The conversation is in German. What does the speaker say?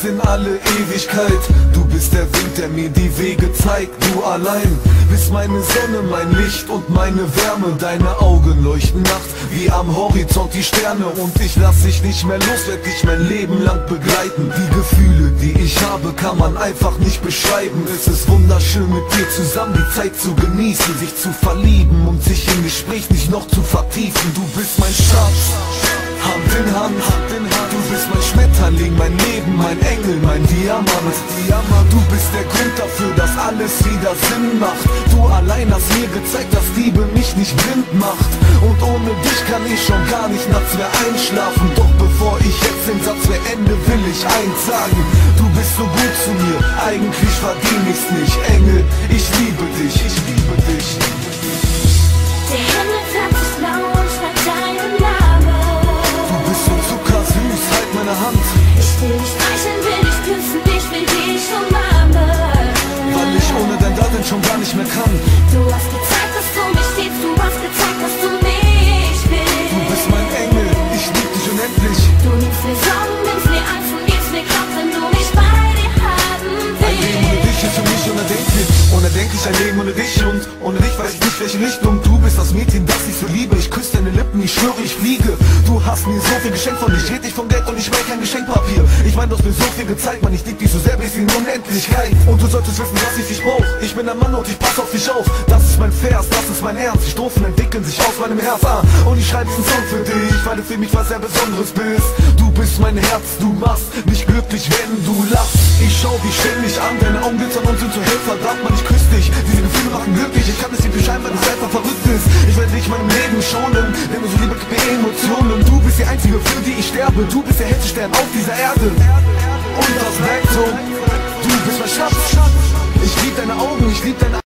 in alle Ewigkeit. Du bist der Wind, der mir die Wege zeigt. Du allein bist meine Sonne, mein Licht und meine Wärme. Deine Augen leuchten nachts wie am Horizont die Sterne. Und ich lass dich nicht mehr los, werd dich mein Leben lang begleiten. Die Gefühle, die ich habe, kann man einfach nicht beschreiben. Es ist wunderschön mit dir zusammen die Zeit zu genießen, sich zu verlieben und sich im Gespräch nicht noch zu vertiefen. Du bist mein Schatz, Hand in Hand, du bist mein Schmetterling, mein Leben, mein Engel, mein Diamant. Du bist der Grund dafür, dass alles wieder Sinn macht. Du allein hast mir gezeigt, dass Liebe mich nicht blind macht. Und ohne dich kann ich schon gar nicht nachts mehr einschlafen. Doch bevor ich jetzt den Satz beende, will ich eins sagen: Du bist so gut zu mir, eigentlich verdien ich's nicht. Engel, ich liebe dich, ich liebe dich. Der Himmel färbt sich blau und schreibt deinen Namen. Du bist so zuckersüß, halt meine Hand. Ich will dich streicheln, will dich küssen, ich will dich umarmen. Weil ich ohne dein Dasein schon gar nicht mehr kann. Du hast gezeigt, dass du mich liebst, du hast gezeigt, dass du mich willst. Du bist mein Engel, ich lieb dich unendlich. Du nimmst mir Sorgen, nimmst mir Angst und gibst mir Kraft, wenn du mich bei dir haben willst. Ein Leben ohne dich ist für mich unerdenklich. Unerdenklich ein Leben ohne dich, und ohne dich weiß ich nicht, welche Richtung. Du bist das Mädchen, das ich so liebe. Ich küsse deine Lippen, ich schwöre, ich fliege. Du hast mir so viel geschenkt von dir. Ich red dich vom Geld und ich will kein Geschenkpapier. Ich mein, du hast mir so viel gezeigt, man, ich lieb dich so sehr bis in Unendlichkeit. Und du solltest wissen, dass ich dich brauch. Ich bin ein Mann und ich pass auf dich auf. Das ist mein Vers, das ist mein Ernst. Die Strophen entwickeln sich aus meinem Herz. Und ich schreibe diesen Song für dich, weil du für mich was sehr Besonderes bist. Du bist mein Herz, du machst mich glücklich, wenn du lachst. Ich schau dich ständig an, deine Augen glitzern und sind so hell, verdammt, man, ich küsse dich. Diese Gefühle machen glücklich, ich kann es dir beschreiben, weil es einfach verrückt ist. Ich werde dich meinem Leben schonen, denn unsere Liebe gibt mir Emotionen. Du bist die einzige, für die ich sterbe. Du bist der hellste Stern auf dieser Erde. Und das merkt so, du bist mein Schatz. Ich lieb deine Augen, ich lieb deine